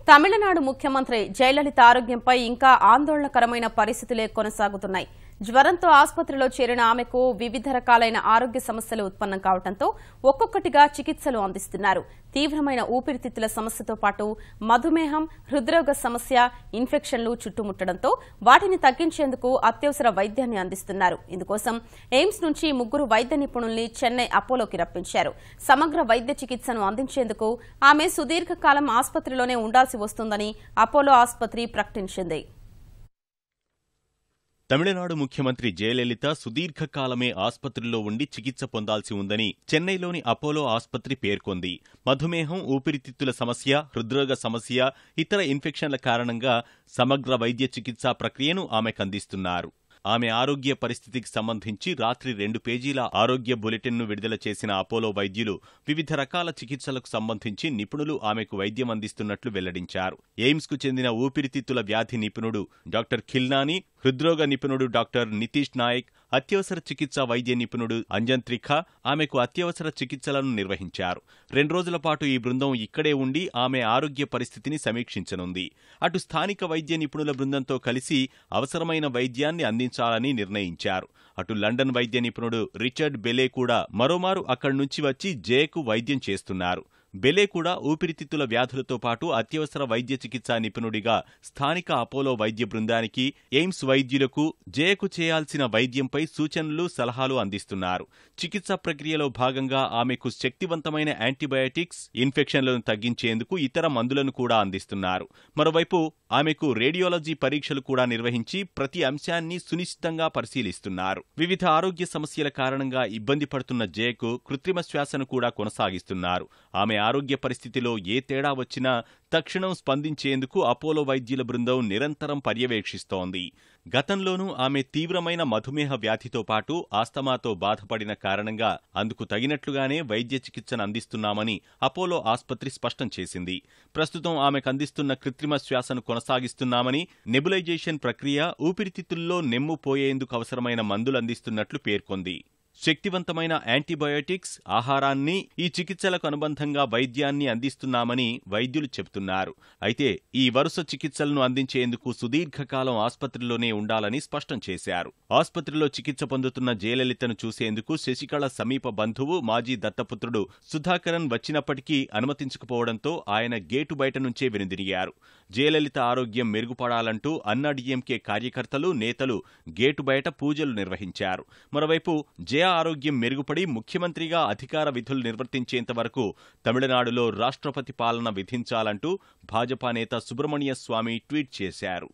తమిళనాడు ముఖ్యమంత్రి జయలలిత ఆరోగ్యంపై ఇంకా ఆందోళనకరమైన పరిస్థితులే కొనసాగుతున్నాయి. జ్వరంతో ఆసుపత్రిలో చేరిన ఆమెకు వివిధ రకాలైన ఆరోగ్య సమస్యలు ఉత్పన్నం కావడంతో ఒక్కొక్కటిగా చికిత్సలు అందిస్తున్నారు. తీవ్రమైన ఊపిరితిత్తుల సమస్యతో పాటు మధుమేహం, హృద్రోగ సమస్య, ఇన్ఫెక్షన్లు చుట్టుముట్టడంతో వాటిని తగ్గించేందుకు అత్యవసర వైద్యాన్ని అందిస్తున్నారు. ఇందుకోసం ఎయిమ్స్ నుంచి 3 వైద్య నిపుణుల్ని చెన్నై అపోలోకి రప్పించారు. సమగ్ర వైద్య చికిత్సను అందించేందుకు ఆమె సుదీర్ఘకాలం ఆసుపత్రిలోనే ఉండాల్సి వస్తుందని అపోలో ఆసుపత్రి ప్రకటించింది. తమిళనాడు ముఖ్యమంత్రి జయలలిత సుదీర్ఘకాలమే ఆసుపత్రిలో ఉండి చికిత్స పొందాల్సి ఉందని చెన్నైలోని అపోలో ఆసుపత్రి పేర్కొంది. మధుమేహం, ఊపిరితిత్తుల సమస్య, హృద్రోగ సమస్య, ఇతర ఇన్ఫెక్షన్ల కారణంగా సమగ్ర వైద్య చికిత్సా ప్రక్రియను ఆమెకు అందిస్తున్నారు. ఆమె ఆరోగ్య పరిస్థితికి సంబంధించి రాత్రి 2 పేజీల ఆరోగ్య బులెటిన్ను విడుదల చేసిన అపోలో వైద్యులు వివిధ రకాల చికిత్సలకు సంబంధించి నిపుణులు ఆమెకు వైద్యం అందిస్తున్నట్లు వెల్లడించారు. ఎయిమ్స్కు చెందిన ఊపిరితిత్తుల వ్యాధి నిపుణుడు డాక్టర్ ఖిల్నాని, హృద్రోగ నిపుణుడు డాక్టర్ నితీష్ నాయక్, అత్యవసర చికిత్సా వైద్య నిపుణుడు అంజన్ త్రిఖా ఆమెకు అత్యవసర చికిత్సలను నిర్వహించారు. 2 రోజుల పాటు ఈ బృందం ఇక్కడే ఉండి ఆమె ఆరోగ్య పరిస్థితిని సమీక్షించనుంది. అటు స్థానిక వైద్య నిపుణుల బృందంతో కలిసి అవసరమైన వైద్యాన్ని అందించాలని నిర్ణయించారు. అటు లండన్ వైద్య నిపుణుడు రిచర్డ్ బెలే కూడా మరోమారు అక్కడి నుంచి వచ్చి జేకు వైద్యం చేస్తున్నారు. బెలే కూడా ఊపిరితిత్తుల వ్యాధులతో పాటు అత్యవసర వైద్య చికిత్సా నిపుణుడిగా స్థానిక అపోలో వైద్య బృందానికి, ఎయిమ్స్ వైద్యులకు జేకు చేయాల్సిన వైద్యంపై సూచనలు, సలహాలు అందిస్తున్నారు. చికిత్సా ప్రక్రియలో భాగంగా ఆమెకు శక్తివంతమైన యాంటీబయాటిక్స్, ఇన్ఫెక్షన్లను తగ్గించేందుకు ఇతర మందులను కూడా అందిస్తున్నారు. మరోవైపు ఆమెకు రేడియాలజీ పరీక్షలు కూడా నిర్వహించి ప్రతి అంశాన్ని సునిశ్చితంగా పరిశీలిస్తున్నారు. వివిధ ఆరోగ్య సమస్యల కారణంగా ఇబ్బంది పడుతున్న జేకు కృత్రిమ శ్వాసను కూడా కొనసాగిస్తున్నారు. ఆమె ఆరోగ్య పరిస్థితిలో ఏ తేడా వచ్చినా తక్షణం స్పందించేందుకు అపోలో వైద్యుల బృందం నిరంతరం పర్యవేక్షిస్తోంది. గతంలోనూ ఆమె తీవ్రమైన మధుమేహ వ్యాధితో పాటు ఆస్తమాతో బాధపడిన కారణంగా అందుకు తగినట్లుగానే వైద్య చికిత్సను అందిస్తున్నామని అపోలో ఆసుపత్రి స్పష్టం చేసింది. ప్రస్తుతం ఆమెకు అందిస్తున్న కృత్రిమ శ్వాసను కొనసాగిస్తున్నామని, నెబులైజేషన్ ప్రక్రియ, ఊపిరితిత్తుల్లో నెమ్ము పోయేందుకు అవసరమైన మందులు అందిస్తున్నట్లు పేర్కొంది. శక్తివంతమైన యాంటీబయోటిక్స్, ఆహారాన్ని, ఈ చికిత్సలకు అనుబంధంగా వైద్యాన్ని అందిస్తున్నామని వైద్యులు చెబుతున్నారు. అయితే ఈ వరుస చికిత్సలను అందించేందుకు సుదీర్ఘకాలం ఆసుపత్రిలోనే ఉండాలని స్పష్టం చేశారు. ఆసుపత్రిలో చికిత్స పొందుతున్న జయలలితను చూసేందుకు శశికళ సమీప బంధువు, మాజీ దత్తపుత్రుడు సుధాకరన్ వచ్చినప్పటికీ అనుమతించకపోవడంతో ఆయన గేటు బయట నుంచే వెనుదిరిగారు. జయలలిత ఆరోగ్యం మెరుగుపడాలంటూ అన్నాడీఎంకే కార్యకర్తలు, నేతలు గేటు బయట పూజలు నిర్వహించారు. మరోవైపు జయ ఆరోగ్యం మెరుగుపడి ముఖ్యమంత్రిగా అధికార విధులు నిర్వర్తించేంత వరకు తమిళనాడులో రాష్ట్రపతి పాలన విధించాలంటూ భాజపా నేత సుబ్రహ్మణ్య స్వామి ట్వీట్ చేశారు.